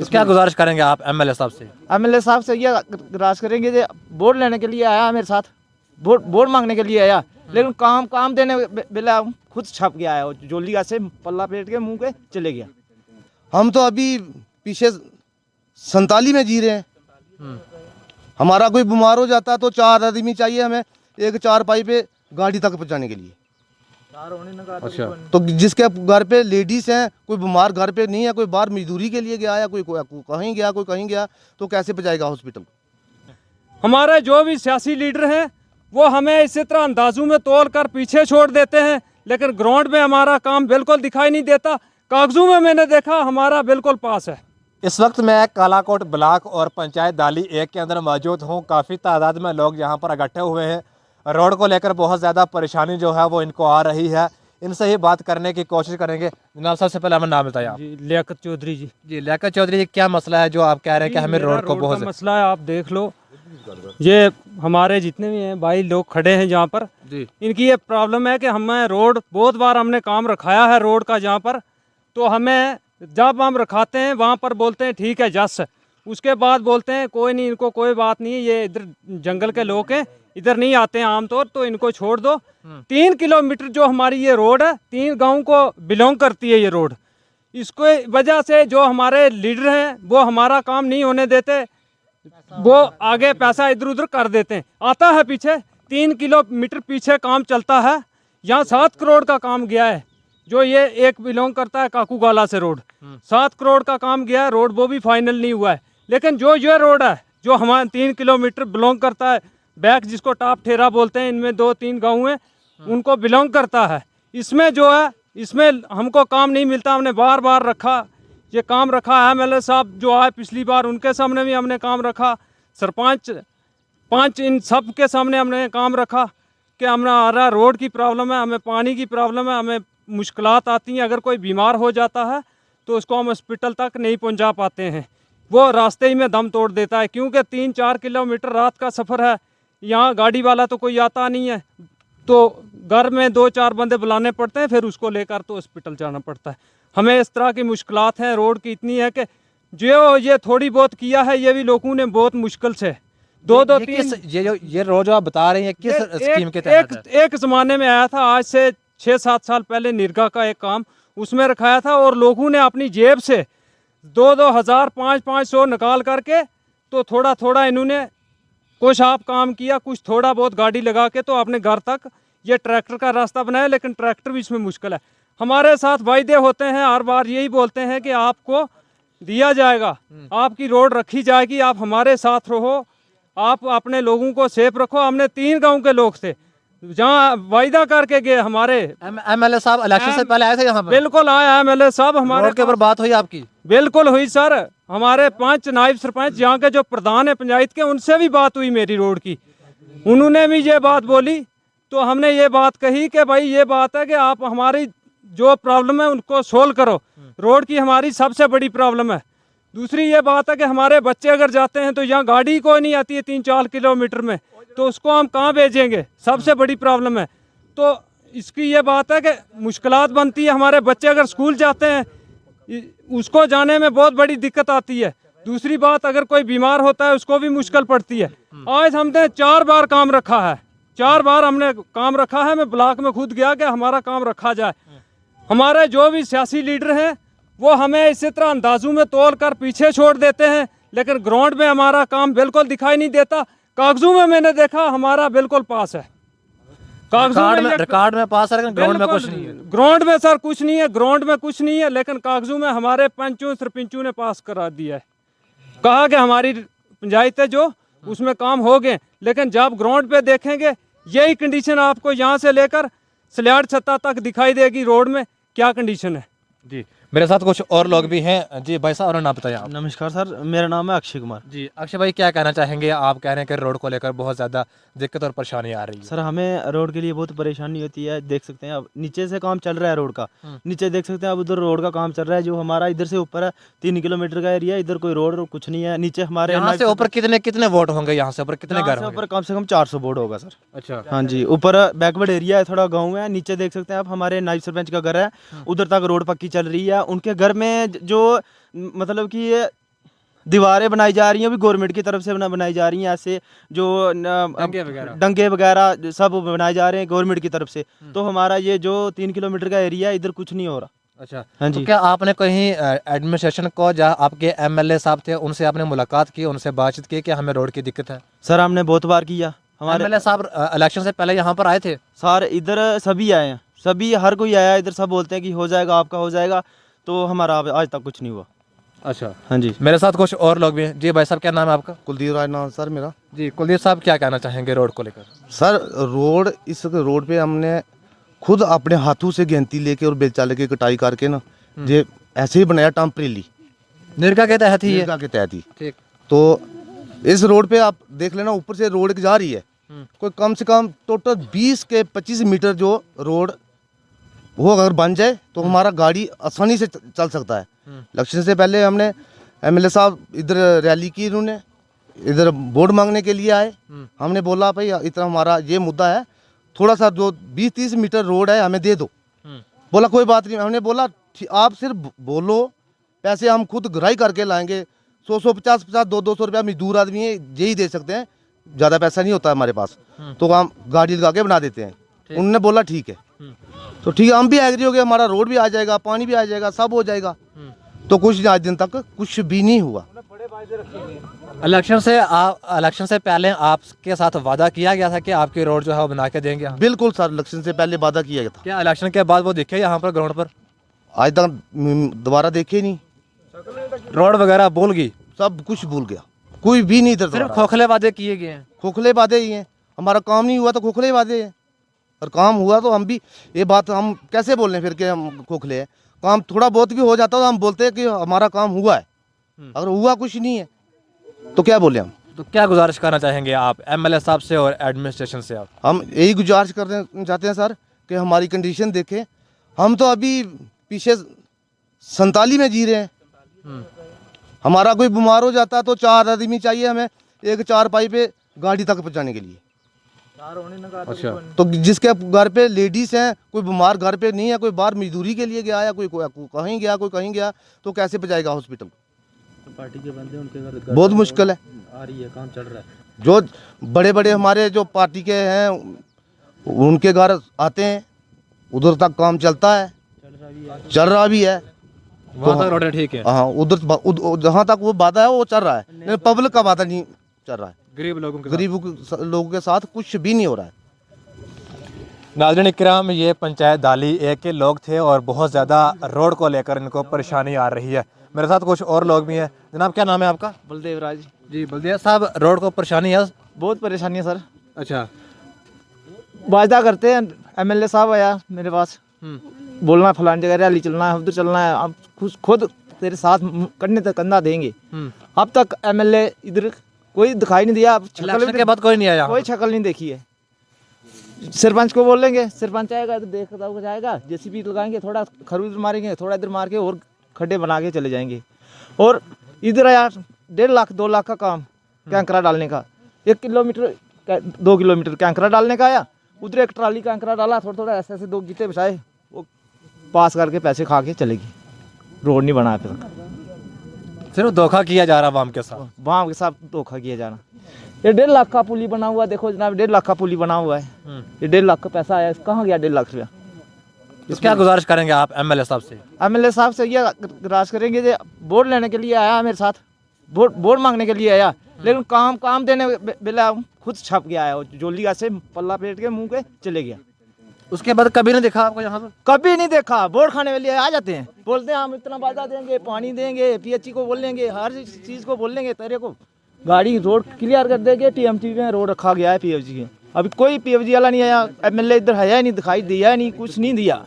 इस क्या गुजारिश करेंगे आप एमएलए साहब से? एमएलए साहब से ये गुजारिश करेंगे कि वोट लेने के लिए आया मेरे साथ, वोट मांगने के लिए आया, लेकिन काम देने बेला खुद छप गया है, जोलिया से पल्ला पेट के मुंह के चले गया। हम तो अभी पीछे 47 में जी रहे हैं। हमारा कोई बीमार हो जाता तो 4 आदमी चाहिए हमें एक 4 पाई पे गाड़ी तक पहुंचाने के लिए। अच्छा, तो जिसके घर पे लेडीज हैं, कोई बीमार घर पे नहीं है, कोई बाहर मजदूरी के लिए गया या कोई कहीं गया, कोई कहीं गया, तो कैसे पहुंचाएगा हॉस्पिटल? हमारे जो भी सियासी लीडर हैं वो हमें इसी तरह अंदाजों में तोल कर पीछे छोड़ देते हैं, लेकिन ग्राउंड में हमारा काम बिल्कुल दिखाई नहीं देता। कागजों में मैंने देखा हमारा बिल्कुल पास है। इस वक्त मैं कालाकोट ब्लॉक और पंचायत दाली 1 के अंदर मौजूद हूँ। काफ़ी तादाद में लोग यहाँ पर इकट्ठे हुए हैं। रोड को लेकर बहुत ज़्यादा परेशानी जो है वो इनको आ रही है। इनसे ही बात करने की कोशिश करेंगे। जनाब, सबसे पहले हमें नाम बताया। जी, लियाकत चौधरी जी। जी, लियाकत चौधरी जी, क्या मसला है जो आप कह रहे हैं कि हमें रोड को बहुत मसला है? आप देख लो, ये हमारे जितने भी हैं भाई लोग खड़े हैं यहाँ पर जी, इनकी ये प्रॉब्लम है कि हमें रोड बहुत बार हमने काम रखाया है रोड का जहाँ पर, तो हमें जब हम रखाते हैं वहाँ पर बोलते हैं ठीक है जस, उसके बाद बोलते हैं कोई नहीं, इनको कोई बात नहीं है, ये इधर जंगल के लोग हैं, इधर नहीं आते हैं आमतौर, तो इनको छोड़ दो। 3 किलोमीटर जो हमारी ये रोड है 3 गाँव को बिलोंग करती है ये रोड। इसको वजह से जो हमारे लीडर हैं वो हमारा काम नहीं होने देते, वो आगे पैसा इधर उधर कर देते हैं। आता है पीछे 3 किलोमीटर पीछे काम चलता है, यहाँ 7 करोड़ का काम गया है, जो ये एक बिलोंग करता है काकूगाला से रोड, 7 करोड़ का काम गया है रोड, वो भी फाइनल नहीं हुआ है। लेकिन जो ये रोड है जो हमारे 3 किलोमीटर बिलोंग करता है, बैक जिसको टाप ठेरा बोलते हैं, इनमें 2-3 गाँव हैं उनको बिलोंग करता है, इसमें जो है इसमें हमको काम नहीं मिलता। हमने बार बार रखा, ये काम रखा है, एमएलए साहब जो आए पिछली बार उनके सामने भी हमने काम रखा, सरपंच 5 इन सब के सामने हमने काम रखा कि हमारा रोड की प्रॉब्लम है, हमें पानी की प्रॉब्लम है, हमें मुश्किलात आती हैं। अगर कोई बीमार हो जाता है तो उसको हम हॉस्पिटल तक नहीं पहुंचा पाते हैं, वो रास्ते ही में दम तोड़ देता है, क्योंकि 3-4 किलोमीटर रात का सफ़र है, यहाँ गाड़ी वाला तो कोई आता नहीं है, तो घर में 2-4 बंदे बुलाने पड़ते हैं, फिर उसको लेकर तो हॉस्पिटल जाना पड़ता है। हमें इस तरह की मुश्किलात हैं, रोड की इतनी है कि जो ये थोड़ी बहुत किया है ये भी लोगों ने बहुत मुश्किल से 2-3 ये रोड जो आप बता रहे हैं किस स्कीम के तहत है? एक ज़माने में आया था, आज से 6-7 साल पहले निरगा का एक काम उसमें रखाया था, और लोगों ने अपनी जेब से 2-2 हज़ार 500 निकाल करके तो थोड़ा थोड़ा इन्होंने कुछ आप काम किया, कुछ थोड़ा बहुत गाड़ी लगा के तो अपने घर तक ये ट्रैक्टर का रास्ता बनाया, लेकिन ट्रैक्टर भी इसमें मुश्किल है। हमारे साथ वायदे होते हैं, हर बार यही बोलते हैं कि आपको दिया जाएगा, आपकी रोड रखी जाएगी, आप हमारे साथ रहो, आप अपने लोगों को सेफ रखो। हमने 3 गांव के लोग थे जहाँ वायदा करके गए हमारे एमएलए साहब इलेक्शन से पहले आए थे यहाँ पर? बिल्कुल आया एमएलए साहब हमारे रोड के ऊपर बात हुई आपकी? बिल्कुल हुई सर, हमारे 5 नायब सरपंच यहाँ के जो प्रधान है पंचायत के, उनसे भी बात हुई मेरी रोड की, उन्होंने भी ये बात बोली, तो हमने ये बात कही कि भाई ये बात है कि आप हमारी जो प्रॉब्लम है उनको सोल्व करो, रोड की हमारी सबसे बड़ी प्रॉब्लम है। दूसरी ये बात है कि हमारे बच्चे अगर जाते हैं तो यहाँ गाड़ी कोई नहीं आती है 3-4 किलोमीटर में, तो उसको हम कहाँ भेजेंगे, सबसे बड़ी प्रॉब्लम है। तो इसकी ये बात है कि मुश्किलात बनती है, हमारे बच्चे अगर स्कूल जाते हैं उसको जाने में बहुत बड़ी दिक्कत आती है। दूसरी बात, अगर कोई बीमार होता है उसको भी मुश्किल पड़ती है। आज हमने 4 बार काम रखा है, 4 बार हमने काम रखा है, मैं ब्लॉक में खुद गया कि हमारा काम रखा जाए। हमारे जो भी सियासी लीडर हैं वो हमें इसी तरह अंदाजों में तोल कर पीछे छोड़ देते हैं, लेकिन ग्राउंड में हमारा काम बिल्कुल दिखाई नहीं देता। कागजों में मैंने देखा हमारा बिल्कुल पास है, रिकॉर्ड में पास है, लेकिन ग्राउंड में कुछ नहीं है। ग्राउंड में सर कुछ नहीं है, ग्राउंड में कुछ नहीं है, लेकिन कागजों में हमारे पंचों सरपंचों ने पास करा दिया है, कहा कि हमारी पंचायत है जो उसमें काम हो गए, लेकिन जब ग्राउंड पे देखेंगे यही कंडीशन आपको यहाँ से लेकर सल्याड़ छत्ता तक दिखाई देगी, रोड में क्या कंडीशन है। जी, मेरे साथ कुछ और लोग भी हैं। जी भाई साहब, और नाम बताइए आप। नमस्कार सर, मेरा नाम है अक्षय कुमार। जी अक्षय भाई, क्या कहना चाहेंगे? आप कह रहे हैं कि रोड को लेकर बहुत ज़्यादा दिक्कत और परेशानी आ रही है। सर हमें रोड के लिए बहुत परेशानी होती है, देख सकते हैं अब नीचे से काम चल रहा है रोड का, नीचे देख सकते हैं अब उधर रोड का काम चल रहा है, जो हमारा इधर से ऊपर है 3 किलोमीटर का एरिया, इधर कोई रोड कुछ नहीं है। नीचे हमारे यहाँ से ऊपर कितने वोट होंगे? यहाँ से ऊपर कितने घर होंगे? ऊपर कम से कम 400 बोर्ड होगा सर। अच्छा, हाँ जी, ऊपर बैकवर्ड एरिया है, थोड़ा गाँव है। नीचे देख सकते हैं आप हमारे नायब सरपंच का घर है, उधर तक रोड पक्की चल रही है। उनके घर में जो मतलब कि दीवारें बनाई जा रही हैं, अभी गवर्नमेंट की तरफ से बनाई जा रही हैं, ऐसे जो डंगे वगैरह सब बनाए जा रहे हैं गवर्नमेंट की तरफ से। तो हमारा ये जो 3 किलोमीटर का एरिया है, इधर कुछ नहीं हो रहा। अच्छा, हाँ तो जी। क्या आपने कहीं एडमिनिस्ट्रेशन को, जहाँ आपके एमएलए साहब थे, उनसे आपने मुलाकात की, उनसे बातचीत की कि हमें रोड की दिक्कत है? सर हमने बहुत बार किया। हमारे एमएलए साहब इलेक्शन से पहले यहाँ पर आए थे? सर इधर सभी आए हैं, सभी हर कोई आया इधर, सब बोलते हैं कि हो जाएगा, आपका हो जाएगा, तो हमारा आज तक कुछ नहीं हुआ। अच्छा, हाँ जी। मेरे साथ कुछ और लोग भी हैं। जी भाई साहब, क्या नाम है आपका? कुलदीप राज नाम सर मेरा। जी कुलदीप साहब, क्या कहना चाहेंगे रोड को लेकर? सर इस रोड पे हमने खुद अपने हाथों से गेंती लेके और बेलचा लेके कटाई करके ना ये ऐसे ही बनाया टेम्परेली, निर्का के तहत ही है? निर्का के तहत ही। ठीक। तो इस रोड पे आप देख लेना, ऊपर से रोड जा रही है, कोई कम से कम टोटल 20 के 25 मीटर जो रोड वो अगर बन जाए तो हमारा गाड़ी आसानी से चल सकता है। इलेक्शन से पहले हमने एमएलए साहब इधर रैली की, इन्होंने इधर वोट मांगने के लिए आए। हमने बोला भाई इतना हमारा ये मुद्दा है, थोड़ा सा जो 20-30 मीटर रोड है हमें दे दो। बोला कोई बात नहीं। हमने बोला आप सिर्फ बोलो, पैसे हम खुद घराई करके लाएंगे, 100 50 200 रुपया मजदूर आदमी है, यही दे सकते हैं, ज़्यादा पैसा नहीं होता हमारे पास, तो हम गाड़ी लगा के बना देते हैं। उन्होंने बोला ठीक है, तो ठीक है, हम भी एग्री हो गए, हमारा रोड भी आ जाएगा, पानी भी आ जाएगा, सब हो जाएगा। तो कुछ आज दिन तक कुछ भी नहीं हुआ। इलेक्शन से पहले आपके साथ वादा किया गया था कि आपकी रोड जो है वो बना के देंगे? बिल्कुल सर, इलेक्शन से पहले वादा किया गया था। क्या इलेक्शन के बाद वो दिखे यहाँ पर ग्राउंड पर? आज तक दोबारा देखे नहीं, रोड वगैरह भूल गई, सब कुछ भूल गया, कोई भी नहीं इधर। सिर्फ खोखले वादे किए गए हैं। खोखले वादे ही हैं, हमारा काम नहीं हुआ तो खोखले वादे हैं, और काम हुआ तो हम भी ये बात हम कैसे बोल रहे हैं फिर के हम खोखले हैं। काम थोड़ा बहुत भी हो जाता तो हम बोलते हैं कि हमारा काम हुआ है, अगर हुआ कुछ नहीं है तो क्या बोले हम। तो क्या गुजारिश करना चाहेंगे आप एमएलए साहब से और एडमिनिस्ट्रेशन से? आप हम यही गुजारिश करना चाहते हैं सर कि हमारी कंडीशन देखें। हम तो अभी पीछे 47 में जी रहे हैं, हमारा कोई बीमार हो जाता है तो 4 आदमी चाहिए हमें एक 4 पाई पे गाड़ी तक पहुँचाने के लिए। अच्छा, तो जिसके घर पे लेडीज हैं, कोई बीमार घर पे नहीं है, कोई बाहर मजदूरी के लिए गया या कोई कहीं गया, कोई कहीं गया, तो कैसे पहुँचाएगा हॉस्पिटल? पार्टी के बंदे उनके घर बहुत मुश्किल है, आ रही है, काम चल रहा है। जो बड़े बड़े हमारे जो पार्टी के हैं उनके घर आते हैं, उधर तक काम चलता है, चल रहा भी है, वहाँ तक रोड ठीक है। हाँ उधर जहाँ तक वो वादा है वो चल रहा है, लेकिन पब्लिक का वादा नहीं चल रहा है। गरीब लोगों के साथ कुछ भी नहीं हो रहा है। नाज़रीन इकराम, ये पंचायत दाली एक के लोग थे और बहुत ज़्यादा रोड को लेकर इनको परेशानी आ रही है। मेरे साथ कुछ और लोग भी हैं। जनाब, क्या नाम है आपका? बलदेव राज। जी बलदेव साहब, रोड को परेशानी है? बहुत परेशानी है सर। अच्छा, वायदा करते हैं, एमएलए साहब आया मेरे पास, बोलना फलानी जगह रैली चलना है, उधर चलना है, हम खुद तेरे साथ कंधे तक कंधा देंगे। अब तक एमएलए इधर कोई दिखाई नहीं दिया। इलेक्शन के बाद कोई नहीं आया? कोई शक्ल नहीं देखी है। सरपंच को बोलेंगे, सरपंच आएगा तो देखता हुआ जाएगा, जेसीबी लगाएंगे, थोड़ा खरू इधर मारेंगे, थोड़ा इधर मार के और खड्डे बना के चले जाएंगे। और इधर आया 1.5 लाख 2 लाख का काम कैंकरा डालने का, 1 किलोमीटर 2 किलोमीटर कैंकरा डालने का आया, उधर एक ट्राली कैंकरा डाला, थोड़ा थोड़ा ऐसे ऐसे 2 गीटे बिछाए, वो पास करके पैसे खा के चलेगी। रोड नहीं बना फिर, सिर्फ धोखा किया जा रहा है वाम के साथ। वाम के साथ धोखा किया जाना। ये 1.5 लाख का पुली बना हुआ, देखो जनाब, 1.5 लाख का पुली बना हुआ है। ये 1.5 लाख का पैसा आया, कहाँ गया 1.5 लाख रुपया? तो क्या गुजारिश करेंगे आप एमएलए साहब से? एमएलए साहब से ये गुजारिश करेंगे, जो वोट लेने के लिए आया मेरे साथ, वोट मांगने के लिए आया, लेकिन काम देने बेला खुद छप गया है, जोलिया से पल्ला पेट के मुंह के चले गया। उसके बाद कभी नहीं देखा आपको यहाँ पर? कभी नहीं देखा। वोट खाने वाले आ जाते हैं, बोलते हैं हम इतना वादा देंगे, पानी देंगे, पीएचई को बोल लेंगे, हर चीज़ को बोल लेंगे, तेरे को गाड़ी रोड क्लियर कर देंगे। टीएमटी में रोड रखा गया है पीएफजी के, अभी कोई पीएफजी वाला नहीं आया, एमएलए इधर है नहीं, दिखाई दिया नहीं, कुछ नहीं दिया।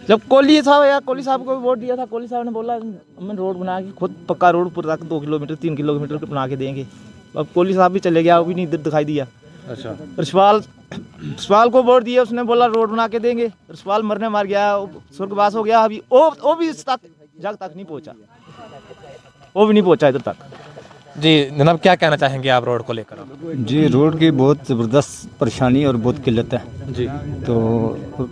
जब कोहली साहब आया, कोहली साहब को वोट दिया था, कोहली साहब ने बोला हम रोड बना के खुद पक्का रोड पूरा 2 किलोमीटर 3 किलोमीटर बना के देंगे। अब कोहली साहब भी चले गया, वो भी नहीं इधर दिखाई दिया। अच्छा, रसपाल को वोट दिया, उसने बोला रोड बना के देंगे, रसपाल मरने मार गया, स्वर्गवास हो गया। अभी वो भी इस तक जग तक नहीं पहुंचा, वो भी नहीं पहुंचा इधर तक। जी जनाब, क्या कहना चाहेंगे आप रोड को लेकर? जी, रोड की बहुत ज़बरदस्त परेशानी और बहुत किल्लत है जी। तो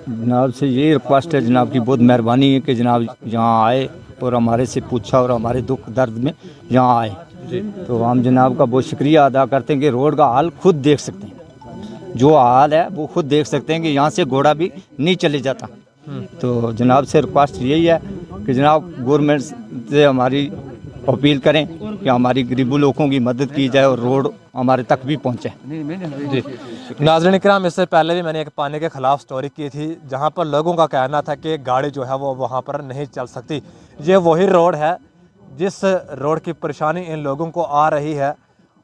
जनाब से ये रिक्वेस्ट है जनाब की, बहुत मेहरबानी है कि जनाब यहाँ आए और हमारे से पूछा और हमारे दुख दर्द में यहाँ आए। तो हम जनाब का बहुत शुक्रिया अदा करते हैं कि रोड का हाल खुद देख सकते हैं, जो हाल है वो खुद देख सकते हैं कि यहाँ से घोड़ा भी नहीं चले जाता। तो जनाब से रिक्वेस्ट यही है कि जनाब गवर्नमेंट से हमारी अपील करें कि हमारी गरीबों लोगों की मदद की जाए और रोड हमारे तक भी पहुँचे। जी नाज़रीन इकराम, इससे पहले भी मैंने एक पानी के ख़िलाफ़ स्टोरी की थी जहाँ पर लोगों का कहना था कि गाड़ी जो है वो वहाँ पर नहीं चल सकती। ये वही रोड है जिस रोड की परेशानी इन लोगों को आ रही है,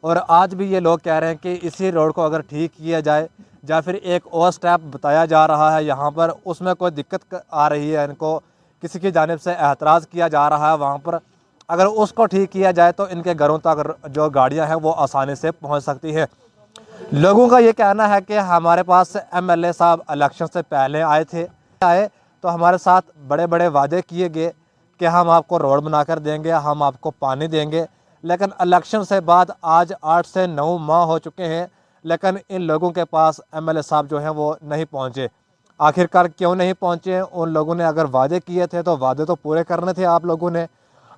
और आज भी ये लोग कह रहे हैं कि इसी रोड को अगर ठीक किया जाए या फिर एक और स्टेप बताया जा रहा है यहाँ पर, उसमें कोई दिक्कत आ रही है, इनको किसी की जानिब से एतराज़ किया जा रहा है वहाँ पर, अगर उसको ठीक किया जाए तो इनके घरों तक जो गाड़ियाँ हैं वो आसानी से पहुँच सकती है। लोगों का ये कहना है कि हमारे पास एमएलए साहब इलेक्शन से पहले आए तो हमारे साथ बड़े बड़े वादे किए गए कि हम आपको रोड बनाकर देंगे, हम आपको पानी देंगे, लेकिन इलेक्शन से बाद आज 8 से 9 माह हो चुके हैं, लेकिन इन लोगों के पास एमएलए साहब जो हैं वो नहीं पहुँचे। आखिरकार क्यों नहीं पहुँचे? उन लोगों ने अगर वादे किए थे तो वादे तो पूरे करने थे आप लोगों ने।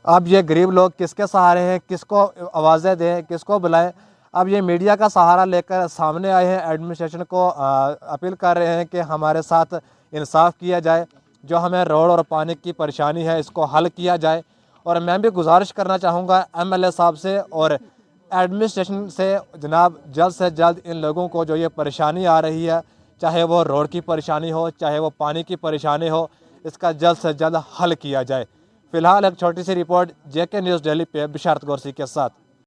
अब ये गरीब लोग किसके सहारे हैं, किसको आवाज़ें दें, किसको बुलाएं? अब ये मीडिया का सहारा लेकर सामने आए हैं, एडमिनिस्ट्रेशन को अपील कर रहे हैं कि हमारे साथ इंसाफ किया जाए, जो हमें रोड और पानी की परेशानी है इसको हल किया जाए। और मैं भी गुजारिश करना चाहूँगा एमएलए साहब से और एडमिनिस्ट्रेशन से, जनाब जल्द से जल्द इन लोगों को जो ये परेशानी आ रही है, चाहे वो रोड की परेशानी हो, चाहे वो पानी की परेशानी हो, इसका जल्द से जल्द हल किया जाए। फ़िलहाल एक छोटी सी रिपोर्ट JK न्यूज़ दिल्ली पे बिशारत गौरसी के साथ।